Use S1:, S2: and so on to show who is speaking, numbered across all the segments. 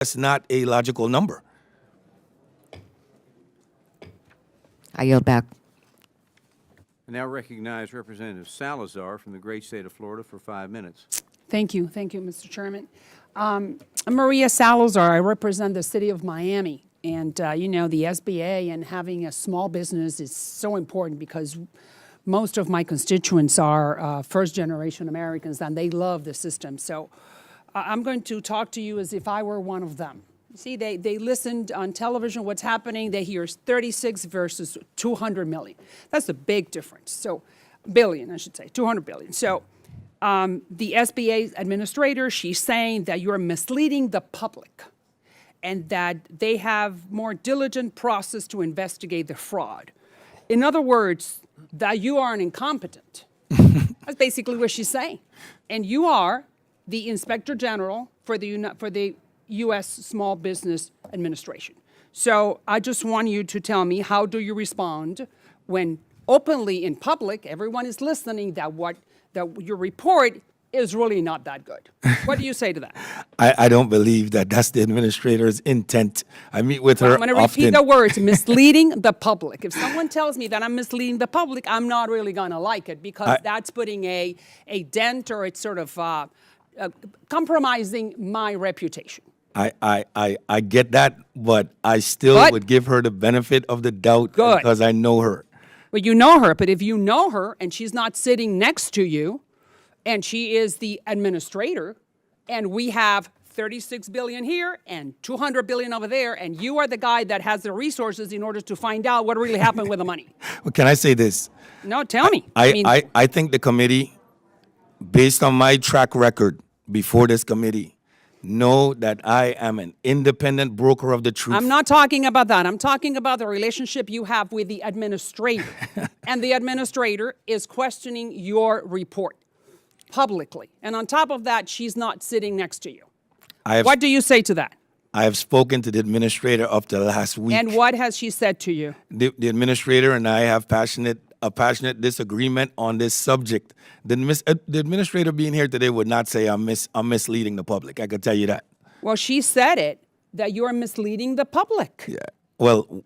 S1: That's not a logical number.
S2: I yield back.
S3: I now recognize Representative Salazar from the great state of Florida for 5 minutes.
S4: Thank you, Mr. Chairman. I'm Maria Salazar. I represent the city of Miami. And, you know, the SBA and having a small business is so important because most of my constituents are first-generation Americans, and they love the system. So I'm going to talk to you as if I were one of them. See, they listened on television what's happening. They hear 36 versus 200 million. That's a big difference. So, billion, I should say, 200 billion. So the SBA administrator, she's saying that you're misleading the public and that they have more diligent process to investigate the fraud. In other words, that you are an incompetent. That's basically what she's saying. And you are the Inspector General for the U.S. Small Business Administration. So I just want you to tell me, how do you respond when openly in public, everyone is listening, that your report is really not that good? What do you say to that?
S1: I don't believe that that's the administrator's intent. I meet with her
S4: I'm going to
S1: often.
S4: repeat the words, misleading the public. If someone tells me that I'm misleading the public, I'm not really going to like it because that's putting a dent, or it's sort of compromising my reputation.
S1: I get that, but I still would give her the benefit of the doubt because I know her.
S4: Well, you know her, but if you know her and she's not sitting next to you and she is the administrator and we have 36 billion here and 200 billion over there and you are the guy that has the resources in order to find out what really happened with the money.
S1: Well, can I say this?
S4: No, tell me.
S1: I think the committee, based on my track record before this committee, know that I am an independent broker of the truth.
S4: I'm not talking about that. I'm talking about the relationship you have with the administrator. And the administrator is questioning your report publicly. And on top of that, she's not sitting next to you. What do you say to that?
S1: I have spoken to the administrator up to last week.
S4: And what has she said to you?
S1: The administrator and I have a passionate disagreement on this subject. The administrator being here today would not say I'm misleading the public. I could tell you that.
S4: Well, she said it, that you're misleading the public.
S1: Yeah. Well,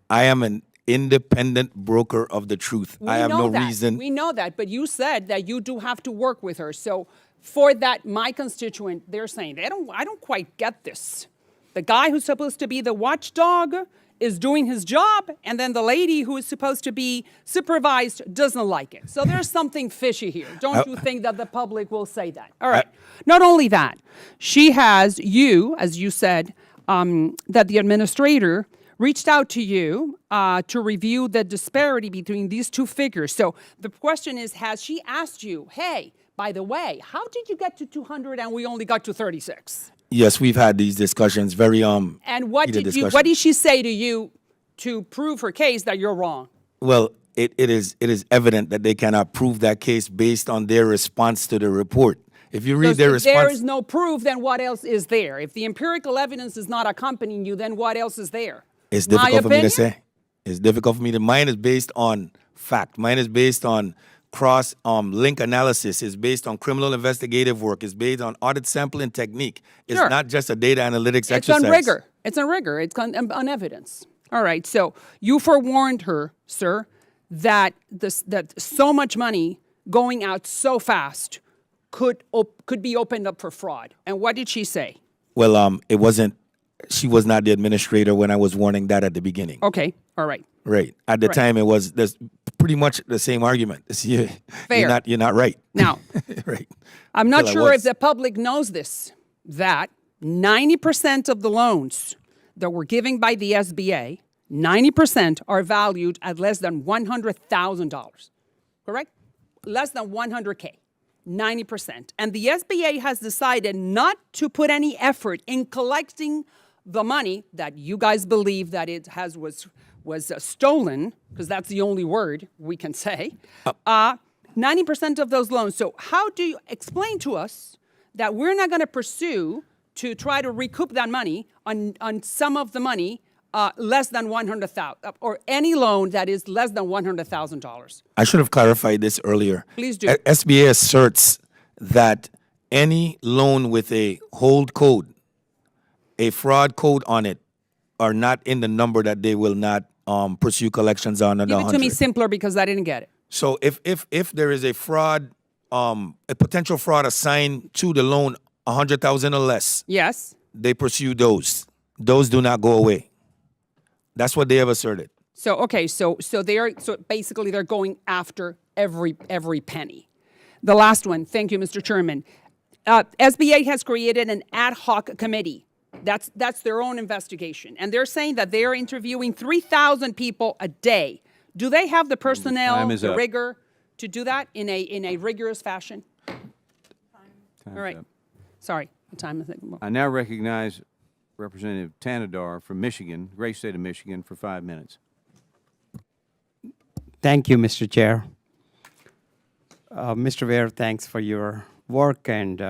S1: I am an independent broker of the truth. I have no reason.
S4: We know that, but you said that you do have to work with her. So for that, my constituent, they're saying, I don't quite get this. The guy who's supposed to be the watchdog is doing his job, and then the lady who is supposed to be supervised doesn't like it. So there's something fishy here. Don't you think that the public will say that? All right. Not only that, she has you, as you said, that the administrator reached out to you to review the disparity between these two figures. So the question is, has she asked you, hey, by the way, how did you get to 200 and we only got to 36?
S1: Yes, we've had these discussions, very
S4: And what did she say to you to prove her case that you're wrong?
S1: Well, it is evident that they cannot prove that case based on their response to the report. If you read their response,
S4: if there is no proof, then what else is there? If the empirical evidence is not accompanying you, then what else is there?
S1: It's difficult for me to say. It's difficult for me to. Mine is based on fact. Mine is based on cross link analysis. Is based on criminal investigative work. Is based on audit sampling technique. It's not just a data analytics exercise.
S4: It's on rigor. It's on rigor. It's on evidence. All right. So you forewarned her, sir, that that so much money going out so fast could be opened up for fraud. And what did she say?
S1: Well, it wasn't. She was not the administrator when I was warning that at the beginning.
S4: Okay. All right.
S1: Right. At the time, it was pretty much the same argument.
S4: Fair.
S1: You're not right.
S4: Now,
S1: right.
S4: I'm not sure if the public knows this, that 90% of the loans that were given by the SBA, 90% are valued at less than $100,000. Correct? Less than 100K. 90%. And the SBA has decided not to put any effort in collecting the money that you guys believe that it was stolen, because that's the only word we can say, 90% of those loans. So how do you explain to us that we're not going to pursue to try to recoup that money on some of the money less than $100,000, or any loan that is less than $100,000?
S1: I should have clarified this earlier.
S4: Please do.
S1: SBA asserts that any loan with a hold code a fraud code on it are not in the number that they will not pursue collections on under
S4: Give it to me
S1: 100.
S4: simpler because I didn't get it.
S1: So if there is a fraud, a potential fraud assigned to the loan 100,000 or less,
S4: Yes.
S1: they pursue those. Those do not go away. That's what they have asserted.
S4: So okay, so basically they're going after every penny. The last one, thank you, Mr. Chairman. SBA has created an ad hoc committee. That's their own investigation, and they're saying that they are interviewing 3,000 people a day. Do they have the personnel,
S3: Time is
S4: the
S3: up.
S4: rigor to do that in a rigorous fashion?
S3: Time's
S4: All right.
S3: up.
S4: Sorry, the time is up.
S3: I now recognize Representative Tanadar from Michigan, great state of Michigan, for 5 minutes.
S5: Thank you, Mr. Chair. Mr. Ware, thanks for your work and